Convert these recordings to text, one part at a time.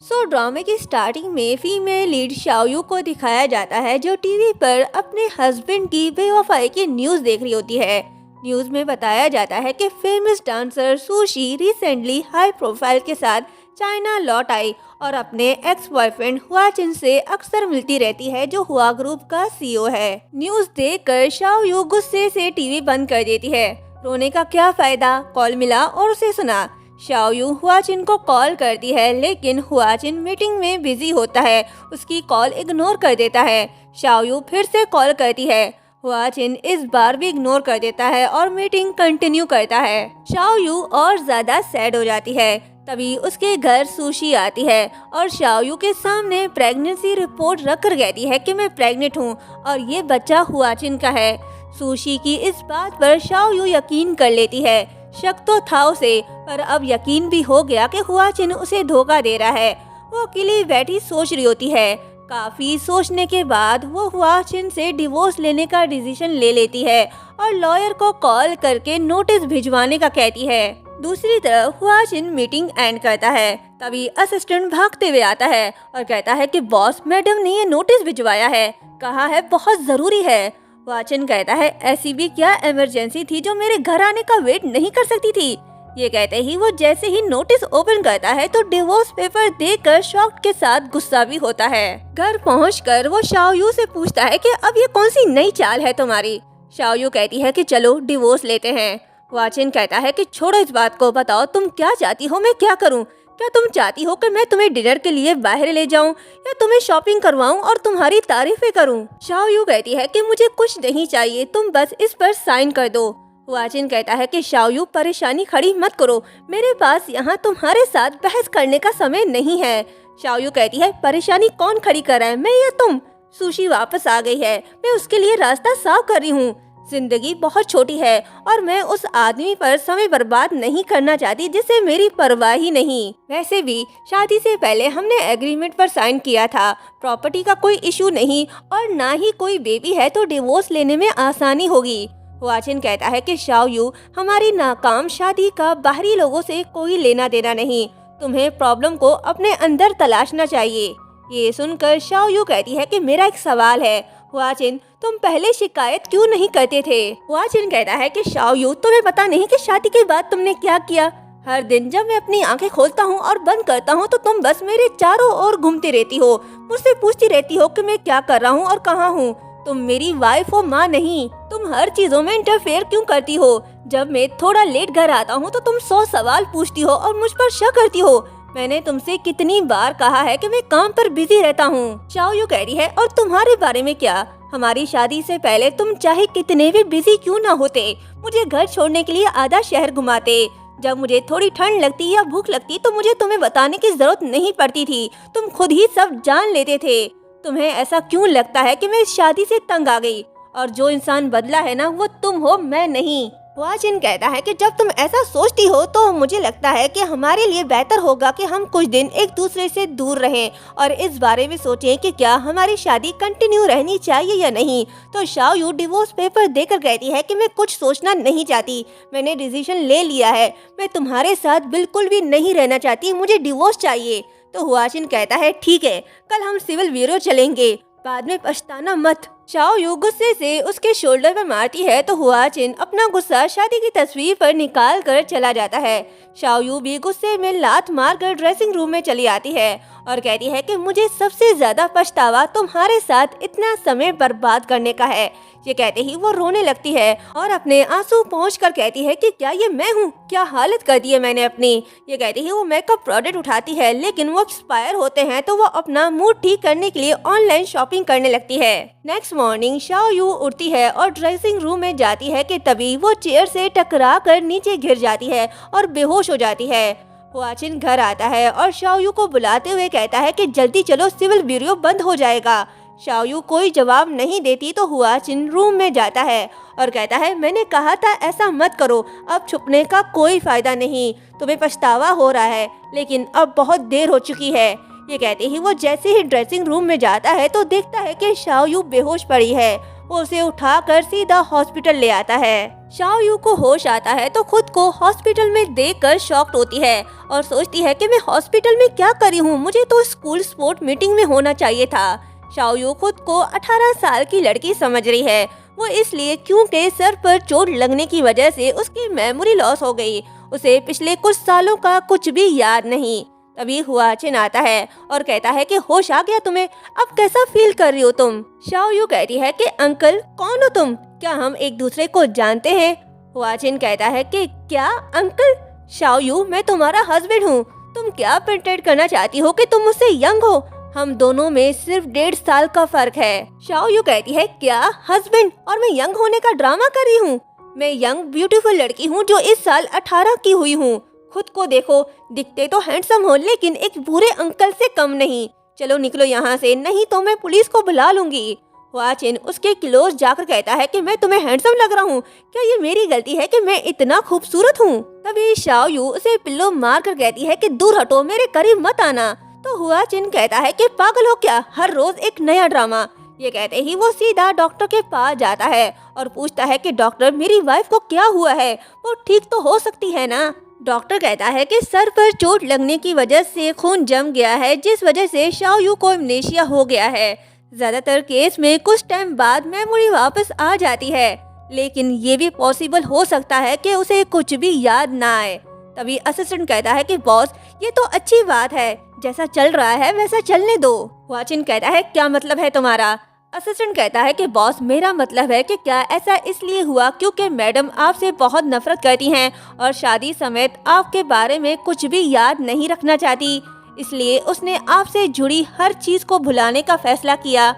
ड्रामे की स्टार्टिंग में फीमेल लीड शाओयू को दिखाया जाता है जो टीवी पर अपने हस्बैंड की बेवफाई की न्यूज देख रही होती है। न्यूज में बताया जाता है कि famous dancer sushi recently high profile के साथ चाइना लौट आई और अपने एक्स बॉयफ्रेंड हुआ चिन से अक्सर मिलती रहती है जो हुआ ग्रुप का सीईओ है। न्यूज देखकर शाओयू गुस्से से टीवी बंद कर देती है। रोने का क्या फायदा, कॉल मिला और उसे सुना। शाओयू हुआचिन को कॉल करती है लेकिन हुआचिन मीटिंग में बिजी होता है, उसकी कॉल इग्नोर कर देता है। शाओयू फिर से कॉल करती है, हुआचिन इस बार भी इग्नोर कर देता है और मीटिंग कंटिन्यू करता है। शाओयू और ज्यादा सैड हो जाती है। तभी उसके घर सुशी आती है और शाओयू के सामने प्रेगनेंसी रिपोर्ट रख कर कहती है कि मैं प्रेग्नेंट हूँ और ये बच्चा हुआचिन का है। सुशी की इस बात पर शाओयू यकीन कर लेती है। शक तो था उसे, पर अब यकीन भी हो गया कि हुआचिन उसे धोखा दे रहा है। वो अकेली बैठी सोच रही होती है। काफी सोचने के बाद वो हुआचिन से डिवोर्स लेने का डिसीजन ले लेती है और लॉयर को कॉल करके नोटिस भिजवाने का कहती है। दूसरी तरफ हुआचिन मीटिंग एंड करता है। तभी असिस्टेंट भागते हुए आता है और कहता है कि बॉस, मैडम ने ये नोटिस भिजवाया है, कहा है बहुत जरूरी है। हुआचिन कहता है ऐसी भी क्या इमरजेंसी थी जो मेरे घर आने का वेट नहीं कर सकती थी। ये कहते ही वो जैसे ही नोटिस ओपन करता है तो डिवोर्स पेपर देखकर शॉक के साथ गुस्सा भी होता है। घर पहुंचकर वो शाओयू से पूछता है कि अब ये कौन सी नई चाल है तुम्हारी। शाओयू कहती है कि चलो डिवोर्स लेते हैं। हुआचिन कहता है कि छोड़ो इस बात को, बताओ तुम क्या चाहती हो, मैं क्या करूं? क्या तुम चाहती हो कि मैं तुम्हें डिनर के लिए बाहर ले जाऊं या तुम्हें शॉपिंग करवाऊं और तुम्हारी तारीफें करूं? शाओयू कहती है कि मुझे कुछ नहीं चाहिए, तुम बस इस पर साइन कर दो। हुआचिन कहता है कि शाओयू परेशानी खड़ी मत करो, मेरे पास यहाँ तुम्हारे साथ बहस करने का समय नहीं है। शाओयू कहती है परेशानी कौन खड़ी कर रहा है, मैं या तुम? सुशी वापस आ गई है, मैं उसके लिए रास्ता साफ कर रही हूँ। जिंदगी बहुत छोटी है और मैं उस आदमी पर समय बर्बाद नहीं करना चाहती जिसे मेरी परवाह ही नहीं। वैसे भी शादी से पहले हमने एग्रीमेंट पर साइन किया था, प्रॉपर्टी का कोई इशू नहीं और ना ही कोई बेबी है तो डिवोर्स लेने में आसानी होगी। हुआचिन कहता है कि शाओयू, हमारी नाकाम शादी का बाहरी लोगों से कोई लेना देना नहीं, तुम्हें प्रॉब्लम को अपने अंदर तलाशना चाहिए। ये सुनकर शाओयू कहती है कि मेरा एक सवाल है हुआचिन, तुम पहले शिकायत क्यों नहीं करते थे? हुआचिन कहता है कि शाओयू, तुम्हें पता नहीं कि शादी के बाद तुमने क्या किया? हर दिन जब मैं अपनी आंखें खोलता हूँ और बंद करता हूँ तो तुम बस मेरे चारों ओर घूमती रहती हो, मुझसे पूछती रहती हो कि मैं क्या कर रहा हूँ और कहाँ हूँ। तुम मेरी वाइफ हो, माँ नहीं। तुम हर चीजों में इंटरफेयर क्यों करती हो? जब मैं थोड़ा लेट घर आता हूँ तो तुम 100 सवाल पूछती हो और मुझ पर शक करती हो। मैंने तुमसे कितनी बार कहा है कि मैं काम पर बिजी रहता हूँ। शाओयू कह रही है और तुम्हारे बारे में क्या? हमारी शादी से पहले तुम चाहे कितने भी बिजी क्यों ना होते, मुझे घर छोड़ने के लिए आधा शहर घुमाते। जब मुझे थोड़ी ठंड लगती या भूख लगती तो मुझे तुम्हें बताने की जरूरत नहीं पड़ती थी, तुम खुद ही सब जान लेते थे। तुम्हें ऐसा क्यों लगता है कि मैं इस शादी से तंग आ गई? और जो इंसान बदला है ना, वो तुम हो, मैं नहीं। हुआचिन कहता है कि जब तुम ऐसा सोचती हो तो मुझे लगता है कि हमारे लिए बेहतर होगा कि हम कुछ दिन एक दूसरे से दूर रहें और इस बारे में सोचें कि क्या हमारी शादी कंटिन्यू रहनी चाहिए या नहीं। तो शाओयू डिवोर्स पेपर देकर कहती है कि मैं कुछ सोचना नहीं चाहती, मैंने डिसीजन ले लिया है, मैं तुम्हारे साथ बिल्कुल भी नहीं रहना चाहती, मुझे डिवोर्स चाहिए। तो हुआचिन कहता है ठीक है, कल हम सिविल ब्यूरो चलेंगे, बाद में पछताना मत। शाओयू गुस्से से उसके शोल्डर पर मारती है तो हुआचिन अपना गुस्सा शादी की तस्वीर पर निकाल कर चला जाता है। शाओयू भी गुस्से में लात मारकर ड्रेसिंग रूम में चली आती है और कहती है कि मुझे सबसे ज्यादा पछतावा तुम्हारे साथ इतना समय बर्बाद करने का है। ये कहते ही वो रोने लगती है और अपने आंसू पोंछकर कहती है कि क्या ये मैं हूँ, क्या हालत कर दी है मैंने अपनी। ये कहती ही वो मेकअप प्रोडक्ट उठाती है लेकिन वो एक्सपायर होते हैं तो वो अपना मूड ठीक करने के लिए ऑनलाइन शॉपिंग करने लगती है। नेक्स्ट मॉर्निंग शाओयू उठती है और ड्रेसिंग रूम में जाती है कि तभी वो चेयर से टकरा कर नीचे गिर जाती है और बेहोश हो जाती है। हुआचिन घर आता है और शाओयू को बुलाते हुए कहता है कि जल्दी चलो, सिविल ब्यूरो बंद हो जाएगा। शाओयू कोई जवाब नहीं देती तो हुआचिन रूम में जाता है और कहता है मैंने कहा था ऐसा मत करो, अब छुपने का कोई फायदा नहीं, तुम्हें पछतावा हो रहा है लेकिन अब बहुत देर हो चुकी है। ये कहते ही वो जैसे ही ड्रेसिंग रूम में जाता है तो देखता है कि शाओयू बेहोश पड़ी है। वो उसे उठाकर सीधा हॉस्पिटल ले आता है। शाओ यू को होश आता है तो खुद को हॉस्पिटल में देखकर शॉक्ड होती है और सोचती है कि मैं हॉस्पिटल में क्या कर रही हूँ, मुझे तो स्कूल स्पोर्ट मीटिंग में होना चाहिए था। शाओ यू खुद को 18 साल की लड़की समझ रही है, वो इसलिए क्योंकि सर पर चोट लगने की वजह से उसकी मेमोरी लॉस हो गई, उसे पिछले कुछ सालों का कुछ भी याद नहीं। तभी हुआ चिन आता है और कहता है कि होश आ गया तुम्हें, अब कैसा फील कर रही हो तुम? शाओ यू कहती है कि अंकल कौन हो तुम, क्या हम एक दूसरे को जानते हैं? हुआ चिन कहता है कि क्या अंकल? शाओ यू, मैं तुम्हारा हस्बैंड हूँ, तुम क्या प्रिटेंड करना चाहती हो कि तुम मुझसे यंग हो? हम दोनों में सिर्फ 1.5 साल का फर्क है। शाओ यू कहती है क्या हस्बैंड और मैं यंग होने का ड्रामा कर रही हूँ? मैं यंग ब्यूटीफुल लड़की हूँ जो इस साल 18 की हुई हूँ। खुद को देखो, दिखते तो हैंडसम हो लेकिन एक बुरे अंकल से कम नहीं। चलो निकलो यहाँ से, नहीं तो मैं पुलिस को बुला लूंगी। हुआ चिन उसके क्लोज जाकर कहता है कि मैं तुम्हें हैंडसम लग रहा हूँ, क्या ये मेरी गलती है कि मैं इतना खूबसूरत हूँ? तभी शाओ यू उसे पिल्लो मार कर कहती है कि दूर हटो, मेरे करीब मत आना। तो हुआ चिन कहता है कि पागल हो क्या, हर रोज एक नया ड्रामा। ये कहते ही वो सीधा डॉक्टर के पास जाता है और पूछता है कि डॉक्टर मेरी वाइफ को क्या हुआ है, वो ठीक तो हो सकती है ना? डॉक्टर कहता है कि सर पर चोट लगने की वजह से खून जम गया है, जिस वजह से शाओ यू को एमनेशिया हो गया है। ज्यादातर केस में कुछ टाइम बाद मेमोरी वापस आ जाती है, लेकिन ये भी पॉसिबल हो सकता है कि उसे कुछ भी याद ना आए। तभी असिस्टेंट कहता है कि बॉस ये तो अच्छी बात है, जैसा चल रहा है वैसा चलने दो। हुआ चिन कहता है क्या मतलब है तुम्हारा? असिस्टेंट कहता है कि बॉस मेरा मतलब है कि क्या ऐसा इसलिए हुआ क्योंकि मैडम आपसे बहुत नफरत करती हैं और शादी समेत आपके बारे में कुछ भी याद नहीं रखना चाहती, इसलिए उसने आपसे जुड़ी हर चीज को भुलाने का फैसला किया।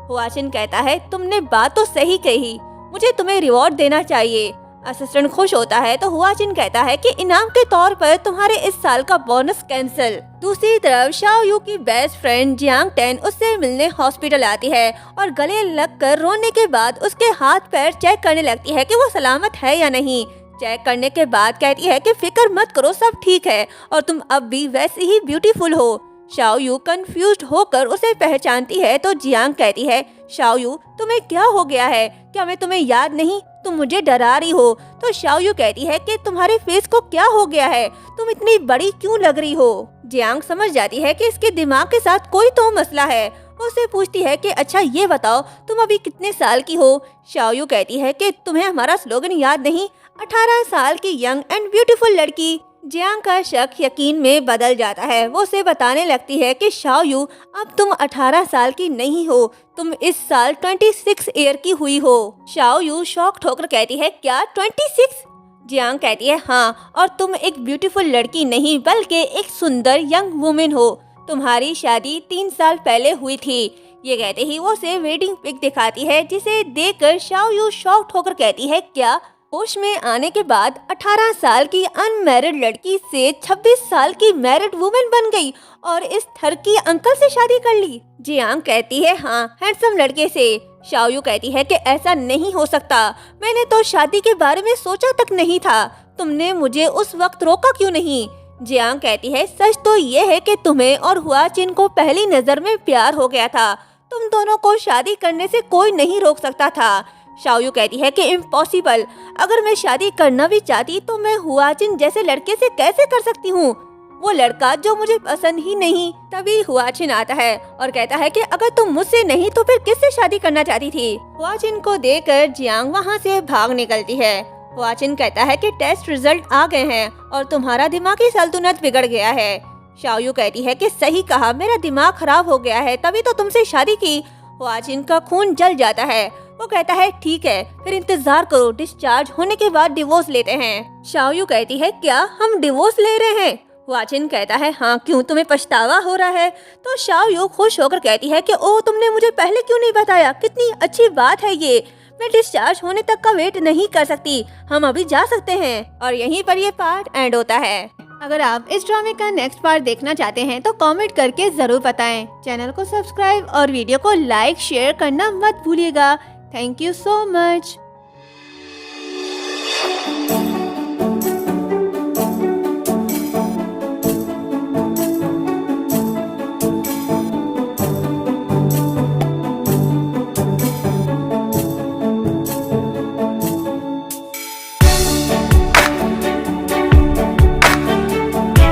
हुआचिन कहता है तुमने बात तो सही कही, मुझे तुम्हें रिवॉर्ड देना चाहिए। असिस्टेंट खुश होता है तो हुआचिन कहता है कि इनाम के तौर पर तुम्हारे इस साल का बोनस कैंसिल। दूसरी तरफ शाओ यू की बेस्ट फ्रेंड जियांग टेन उससे मिलने हॉस्पिटल आती है और गले लगकर रोने के बाद उसके हाथ पैर चेक करने लगती है कि वो सलामत है या नहीं। चेक करने के बाद कहती है कि फिक्र मत करो, सब ठीक है और तुम अब भी वैसे ही ब्यूटीफुल हो। शाओ यू कंफ्यूज्ड होकर उसे पहचानती है तो जियांग कहती है शाओ यू तुम्हें क्या हो गया है, क्या मैं तुम्हें याद नहीं, तुम मुझे डरा रही हो? तो शाओ यू कहती है कि तुम्हारे फेस को क्या हो गया है, तुम इतनी बड़ी क्यों लग रही हो? जियांग समझ जाती है कि इसके दिमाग के साथ कोई तो मसला है। उससे पूछती है कि अच्छा ये बताओ तुम अभी कितने साल की हो? शाओ यू कहती है कि तुम्हें हमारा स्लोगन याद नहीं, 18 साल की यंग एंड ब्यूटीफुल लड़की। जियांग का शक यकीन में बदल जाता है। वो उसे बताने लगती है कि शाओ यू अब तुम 18 साल की नहीं हो, तुम इस साल 26 ईयर की हुई हो। शाओ यू शॉक्ड होकर कहती है क्या 26? जियांग कहती है हाँ, और तुम एक ब्यूटीफुल लड़की नहीं बल्कि एक सुंदर यंग वुमेन हो, तुम्हारी शादी 3 साल पहले हुई थी। ये कहते ही वो उसे वेडिंग पिक दिखाती है जिसे देखकर शाओ यू शॉक्ड होकर कहती है क्या? होश में आने के बाद 18 साल की अनमैरिड लड़की से 26 साल की मैरिड वुमेन बन गई और इस थरकी अंकल से शादी कर ली। जियांग कहती है हाँ, हैंडसम लड़के से। शाओ यू कहती है कि ऐसा नहीं हो सकता, मैंने तो शादी के बारे में सोचा तक नहीं था, तुमने मुझे उस वक्त रोका क्यों नहीं? जियांग कहती है सच तो ये है कि तुम्हें और हुआचिन को पहली नजर में प्यार हो गया था, तुम दोनों को शादी करने से कोई नहीं रोक सकता था। शाओ यू कहती है कि इम्पॉसिबल, अगर मैं शादी करना भी चाहती तो मैं हुआचिन जैसे लड़के से कैसे कर सकती हूँ, वो लड़का जो मुझे पसंद ही नहीं। तभी हुआचिन आता है और कहता है कि अगर तुम मुझसे नहीं तो फिर किससे शादी करना चाहती थी? हुआचिन को देखकर जियांग वहाँ से भाग निकलती है। हुआचिन कहता है कि टेस्ट रिजल्ट आ गए हैं और तुम्हारा दिमागी संतुलन बिगड़ गया है। शाओ यू कहती है कि सही कहा, मेरा दिमाग खराब हो गया है, तभी तो तुमसे शादी की। हुआचिन का खून जल जाता है। वो कहता है ठीक है, फिर इंतजार करो, डिस्चार्ज होने के बाद डिवोर्स लेते हैं। शाओ यू कहती है क्या हम डिवोर्स ले रहे हैं? हुआचिन कहता है हाँ, क्यों तुम्हें पछतावा हो रहा है? तो शाओ यू खुश होकर कहती है कि ओह तुमने मुझे पहले क्यों नहीं बताया, कितनी अच्छी बात है ये, मैं डिस्चार्ज होने तक का वेट नहीं कर सकती, हम अभी जा सकते हैं। और यहीं पर ये पार्ट एंड होता है। अगर आप इस ड्रामे का नेक्स्ट पार्ट देखना चाहते हैं तो कमेंट करके जरूर बताएं। चैनल को सब्सक्राइब और वीडियो को लाइक शेयर करना मत भूलिएगा। Thank you so much.